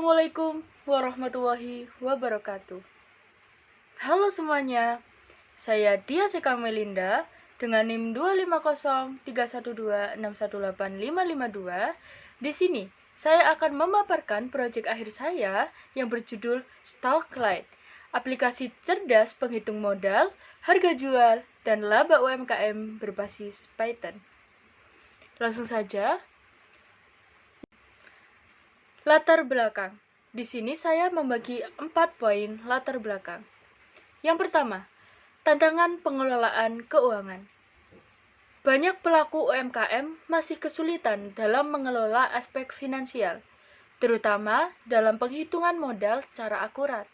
Assalamualaikum warahmatullahi wabarakatuh. Halo semuanya, saya Dia Seka Melinda dengan NIM 2503126185552. Di sini, saya akan memaparkan proyek akhir saya yang berjudul Stocklight, aplikasi cerdas penghitung modal, harga jual, dan laba UMKM berbasis Python. Langsung saja. Latar belakang. Di sini saya membagi 4 poin latar belakang. Yang pertama, tantangan pengelolaan keuangan. Banyak pelaku UMKM masih kesulitan dalam mengelola aspek finansial, terutama dalam penghitungan modal secara akurat,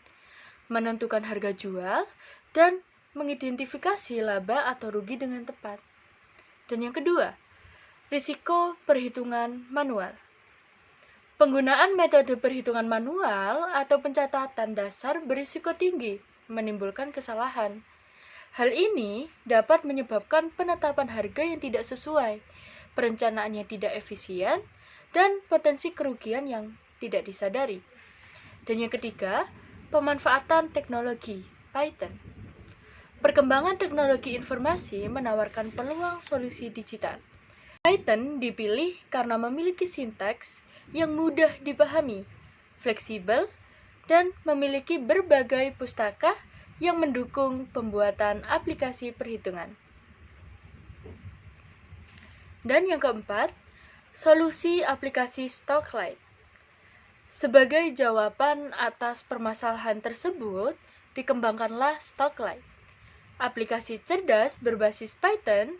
menentukan harga jual, dan mengidentifikasi laba atau rugi dengan tepat. Dan yang kedua, risiko perhitungan manual. Penggunaan metode perhitungan manual atau pencatatan dasar berisiko tinggi, menimbulkan kesalahan. Hal ini dapat menyebabkan penetapan harga yang tidak sesuai, perencanaannya tidak efisien, dan potensi kerugian yang tidak disadari. Dan yang ketiga, pemanfaatan teknologi Python. Perkembangan teknologi informasi menawarkan peluang solusi digital. Python dipilih karena memiliki sintaks yang mudah dipahami, fleksibel, dan memiliki berbagai pustaka yang mendukung pembuatan aplikasi perhitungan. Dan yang keempat, solusi aplikasi Stocklight. Sebagai jawaban atas permasalahan tersebut, dikembangkanlah Stocklight. Aplikasi cerdas berbasis Python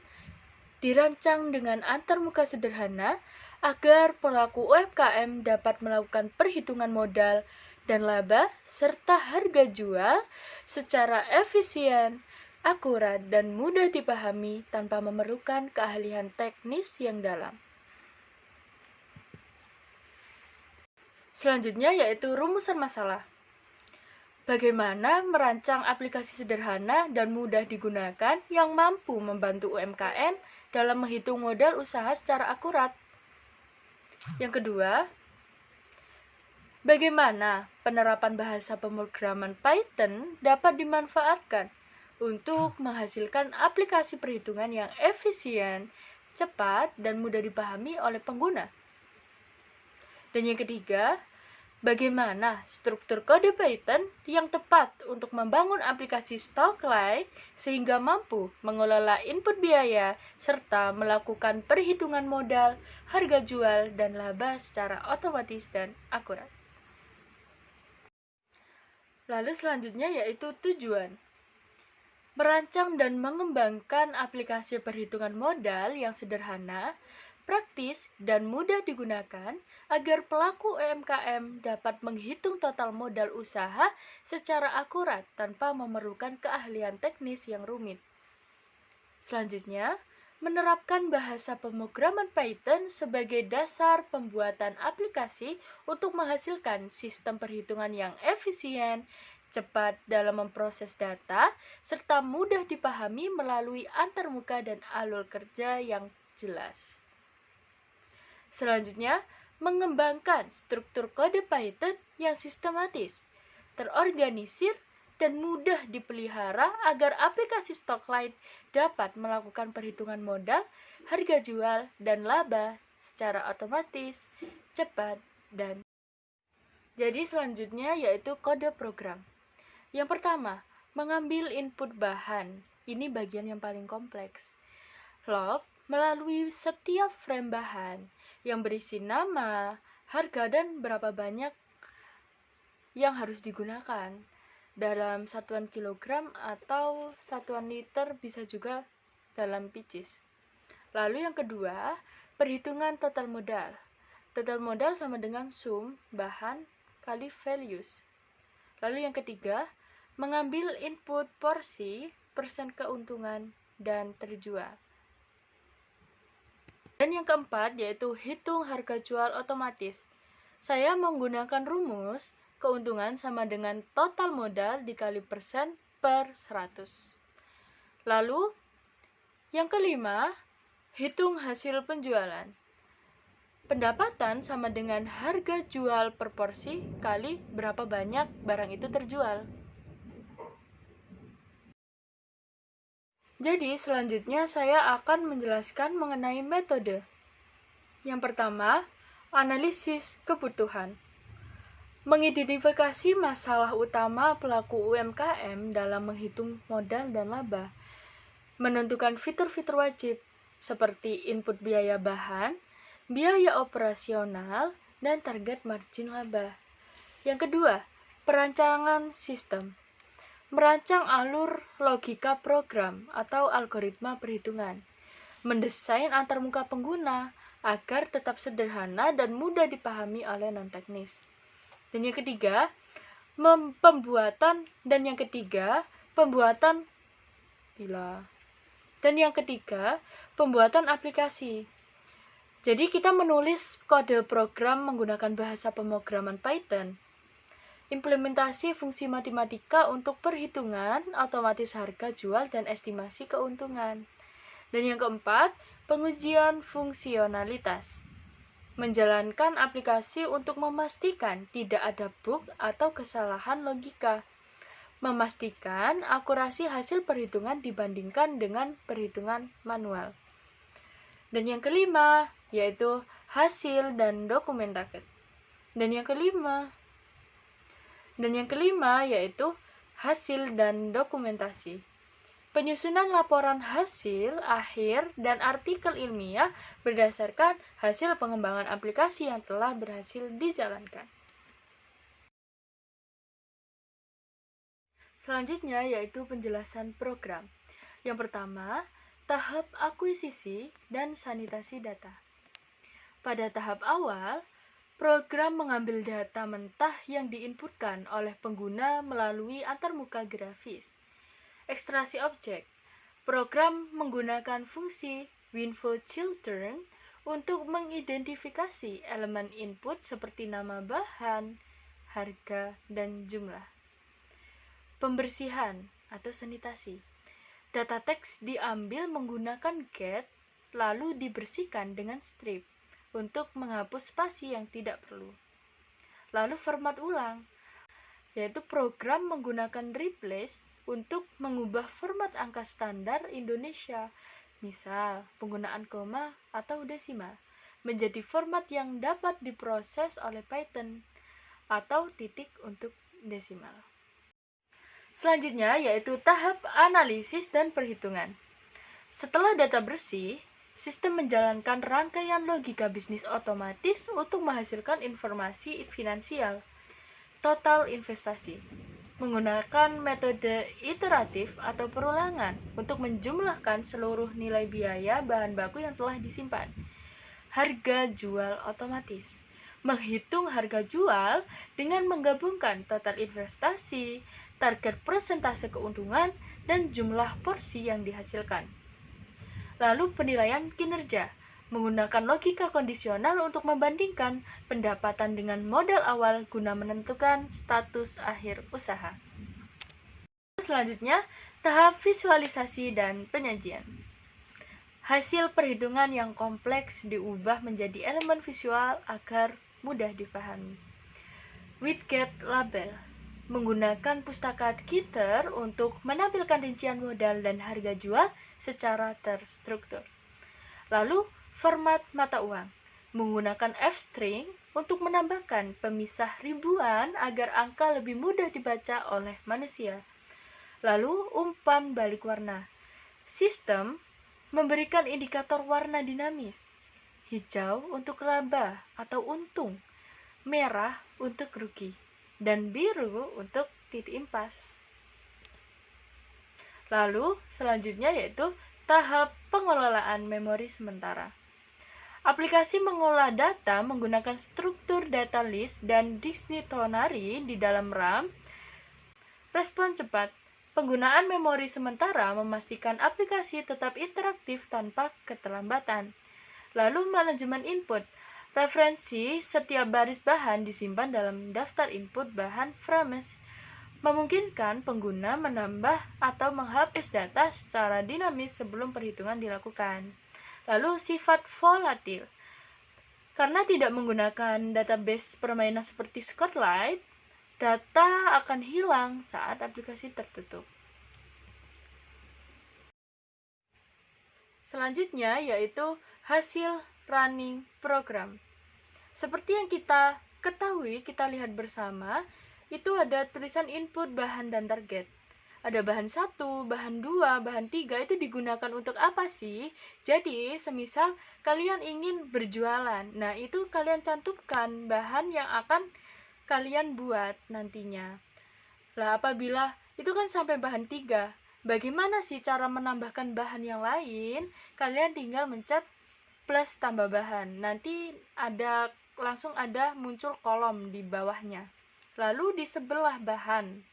dirancang dengan antarmuka sederhana agar pelaku UMKM dapat melakukan perhitungan modal dan laba serta harga jual secara efisien, akurat, dan mudah dipahami tanpa memerlukan keahlian teknis yang dalam. Selanjutnya yaitu rumusan masalah. Bagaimana merancang aplikasi sederhana dan mudah digunakan yang mampu membantu UMKM dalam menghitung modal usaha secara akurat. Yang kedua, bagaimana penerapan bahasa pemrograman Python dapat dimanfaatkan untuk menghasilkan aplikasi perhitungan yang efisien, cepat, dan mudah dipahami oleh pengguna. Dan yang ketiga, bagaimana struktur kode Python yang tepat untuk membangun aplikasi Stocklight sehingga mampu mengelola input biaya serta melakukan perhitungan modal, harga jual, dan laba secara otomatis dan akurat. Lalu selanjutnya yaitu tujuan. Merancang dan mengembangkan aplikasi perhitungan modal yang sederhana, praktis, dan mudah digunakan agar pelaku UMKM dapat menghitung total modal usaha secara akurat tanpa memerlukan keahlian teknis yang rumit. Selanjutnya, menerapkan bahasa pemrograman Python sebagai dasar pembuatan aplikasi untuk menghasilkan sistem perhitungan yang efisien, cepat dalam memproses data, serta mudah dipahami melalui antarmuka dan alur kerja yang jelas. Selanjutnya, mengembangkan struktur kode Python yang sistematis, terorganisir, dan mudah dipelihara agar aplikasi Stocklight dapat melakukan perhitungan modal, harga jual, dan laba secara otomatis, cepat, dan jadi selanjutnya yaitu kode program. Yang pertama, mengambil input bahan. Ini bagian yang paling kompleks. Log melalui setiap frame bahan yang berisi nama, harga, dan berapa banyak yang harus digunakan dalam satuan kilogram atau satuan liter, bisa juga dalam pieces. Lalu yang kedua, perhitungan total modal. Total modal sama dengan sum bahan kali values. Lalu yang ketiga, mengambil input porsi, persen keuntungan, dan terjual. Dan yang keempat yaitu hitung harga jual otomatis. Saya menggunakan rumus keuntungan sama dengan total modal dikali persen per 100. Lalu yang kelima, hitung hasil penjualan. Pendapatan sama dengan harga jual per porsi kali berapa banyak barang itu terjual. Jadi, selanjutnya saya akan menjelaskan mengenai metode. Yang pertama, analisis kebutuhan. Mengidentifikasi masalah utama pelaku UMKM dalam menghitung modal dan laba. Menentukan fitur-fitur wajib, seperti input biaya bahan, biaya operasional, dan target margin laba. Yang kedua, perancangan sistem. Merancang alur logika program atau algoritma perhitungan. Mendesain antarmuka pengguna agar tetap sederhana dan mudah dipahami oleh non-teknis. Dan yang ketiga, pembuatan aplikasi. Jadi kita menulis kode program menggunakan bahasa pemrograman Python. Implementasi fungsi matematika untuk perhitungan otomatis harga jual dan estimasi keuntungan. Dan yang keempat, pengujian fungsionalitas. Menjalankan aplikasi untuk memastikan tidak ada bug atau kesalahan logika. Memastikan akurasi hasil perhitungan dibandingkan dengan perhitungan manual. Dan yang kelima, yaitu hasil dan dokumentasi. Dan yang kelima yaitu hasil dan dokumentasi. Penyusunan laporan hasil akhir dan artikel ilmiah berdasarkan hasil pengembangan aplikasi yang telah berhasil dijalankan. Selanjutnya yaitu penjelasan program. Yang pertama, tahap akuisisi dan sanitasi data. Pada tahap awal, program mengambil data mentah yang diinputkan oleh pengguna melalui antarmuka grafis. Ekstraksi objek. Program menggunakan fungsi winFo_children untuk mengidentifikasi elemen input seperti nama bahan, harga, dan jumlah. Pembersihan atau sanitasi. Data teks diambil menggunakan get, lalu dibersihkan dengan strip untuk menghapus spasi yang tidak perlu. Lalu format ulang, yaitu program menggunakan replace untuk mengubah format angka standar Indonesia, misal penggunaan koma atau desimal, menjadi format yang dapat diproses oleh Python, atau titik untuk desimal. Selanjutnya yaitu tahap analisis dan perhitungan. Setelah data bersih, sistem menjalankan rangkaian logika bisnis otomatis untuk menghasilkan informasi finansial. Total investasi. Menggunakan metode iteratif atau perulangan untuk menjumlahkan seluruh nilai biaya bahan baku yang telah disimpan. Harga jual otomatis. Menghitung harga jual dengan menggabungkan total investasi, target persentase keuntungan, dan jumlah porsi yang dihasilkan. Lalu penilaian kinerja, menggunakan logika kondisional untuk membandingkan pendapatan dengan modal awal guna menentukan status akhir usaha. Selanjutnya, tahap visualisasi dan penyajian. Hasil perhitungan yang kompleks diubah menjadi elemen visual agar mudah dipahami. Widget label, menggunakan pustaka Gitter untuk menampilkan rincian modal dan harga jual secara terstruktur. Lalu, format mata uang, menggunakan f-string untuk menambahkan pemisah ribuan agar angka lebih mudah dibaca oleh manusia. Lalu, umpan balik warna. Sistem memberikan indikator warna dinamis. Hijau untuk laba atau untung, merah untuk rugi, dan biru untuk titik impas. Lalu, selanjutnya yaitu tahap pengelolaan memori sementara. Aplikasi mengolah data menggunakan struktur data list dan dictionary di dalam RAM. Respon cepat. Penggunaan memori sementara memastikan aplikasi tetap interaktif tanpa keterlambatan. Lalu manajemen input. Referensi setiap baris bahan disimpan dalam daftar input bahan frames, memungkinkan pengguna menambah atau menghapus data secara dinamis sebelum perhitungan dilakukan. Lalu sifat volatil. Karena tidak menggunakan database permainan seperti Spotlight, data akan hilang saat aplikasi tertutup. Selanjutnya yaitu hasil running program. Seperti yang kita ketahui, kita lihat bersama, itu ada tulisan input, bahan, dan target. Ada bahan 1, bahan 2, bahan 3, itu digunakan untuk apa sih? Jadi, semisal kalian ingin berjualan, nah itu kalian cantumkan bahan yang akan kalian buat nantinya. Lah, apabila itu kan sampai bahan 3, bagaimana sih cara menambahkan bahan yang lain? Kalian tinggal mencet plus tambah bahan. Nanti langsung ada muncul kolom di bawahnya. Lalu di sebelah bahan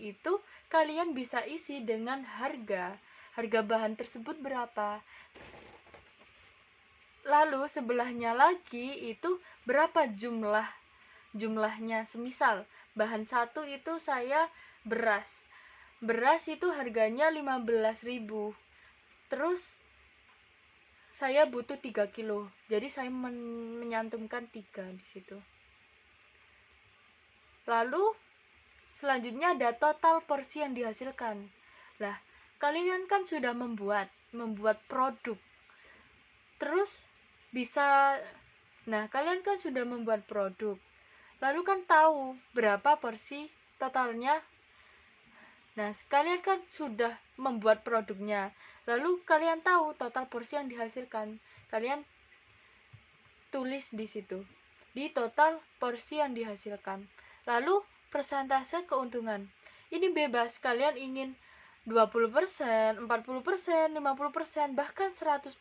itu kalian bisa isi dengan harga bahan tersebut berapa. Lalu sebelahnya lagi itu berapa jumlahnya. Semisal bahan 1 itu saya beras itu harganya 15.000. Terus saya butuh 3 kilo, jadi saya menyantumkan 3 di situ. Lalu selanjutnya ada total porsi yang dihasilkan. Lah, kalian kan sudah membuat produk. Terus kalian kan sudah membuat produk. Lalu kan tahu berapa porsi totalnya. Nah, kalian kan sudah membuat produknya. Lalu kalian tahu total porsi yang dihasilkan. Kalian tulis di situ, di total porsi yang dihasilkan. Lalu persentase keuntungan. Ini bebas, kalian ingin 20%, 40%, 50%, bahkan 100%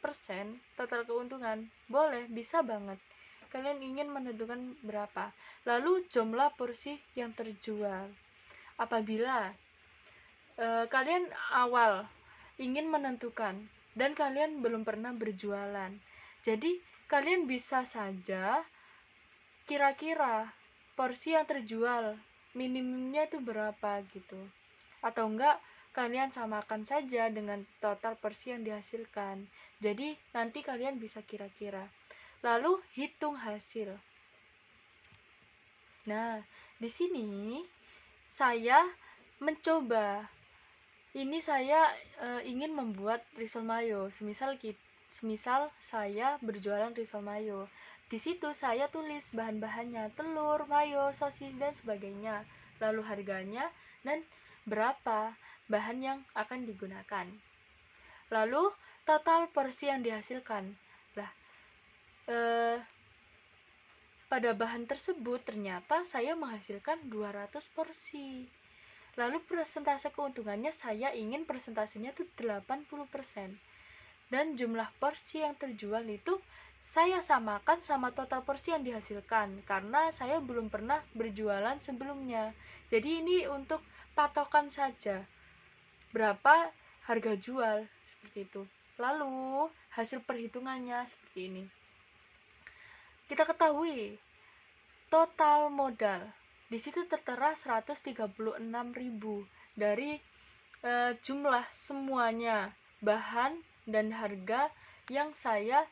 total keuntungan. Boleh, bisa banget. Kalian ingin menentukan berapa. Lalu jumlah porsi yang terjual. Apabila kalian awal ingin menentukan dan kalian belum pernah berjualan, jadi kalian bisa saja kira-kira porsi yang terjual minimumnya itu berapa gitu, atau enggak kalian samakan saja dengan total porsi yang dihasilkan. Jadi nanti kalian bisa kira-kira, lalu hitung hasil. Nah, di sini saya mencoba. Ini saya ingin membuat risol mayo. Semisal saya berjualan risol mayo. Di situ saya tulis bahan-bahannya, telur, mayo, sosis, dan sebagainya. Lalu harganya dan berapa bahan yang akan digunakan. Lalu total porsi yang dihasilkan. Lah, pada bahan tersebut ternyata saya menghasilkan 200 porsi. Lalu persentase keuntungannya saya ingin persentasenya itu 80%. Dan jumlah porsi yang terjual itu saya samakan sama total porsi yang dihasilkan, karena saya belum pernah berjualan sebelumnya. Jadi ini untuk patokan saja berapa harga jual, seperti itu. Lalu hasil perhitungannya seperti ini. Kita ketahui total modal di situ tertera 136.000 dari jumlah semuanya bahan dan harga yang saya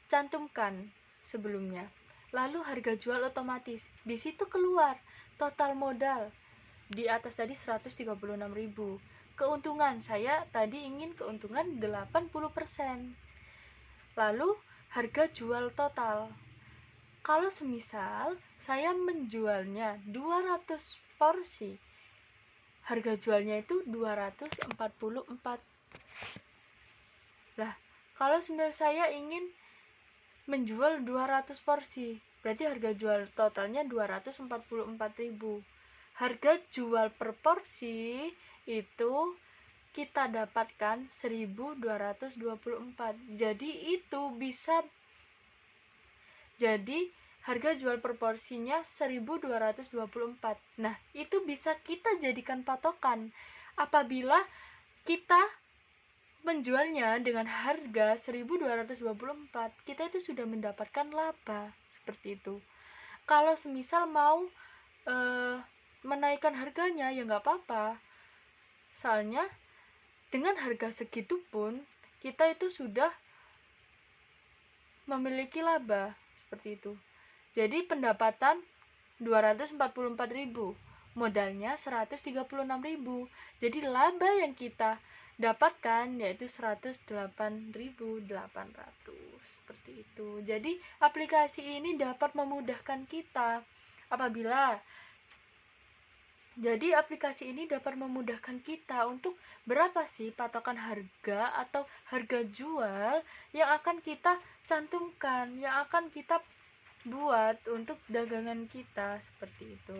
cantumkan sebelumnya. Lalu harga jual otomatis. Di situ keluar total modal di atas tadi 136.000. Keuntungan saya tadi ingin keuntungan 80%. Lalu harga jual total. Kalau semisal saya menjualnya 200 porsi, harga jualnya itu 244. Lah, kalau semisal saya ingin menjual 200 porsi, berarti harga jual totalnya 244.000. Harga jual per porsi itu kita dapatkan 1.224. Jadi harga jual per porsinya 1.224. Nah, itu bisa kita jadikan patokan. Apabila kita menjualnya dengan harga 1.224, kita itu sudah mendapatkan laba, seperti itu. Kalau semisal mau menaikkan harganya, ya nggak apa-apa. Soalnya dengan harga segitu pun kita itu sudah memiliki laba seperti itu. Jadi pendapatan 244.000, modalnya 136.000. Jadi laba yang kita dapatkan yaitu 108.800 seperti itu. Jadi aplikasi ini dapat memudahkan kita apabila untuk berapa sih patokan harga atau harga jual yang akan kita cantumkan, yang akan kita buat untuk dagangan kita seperti itu.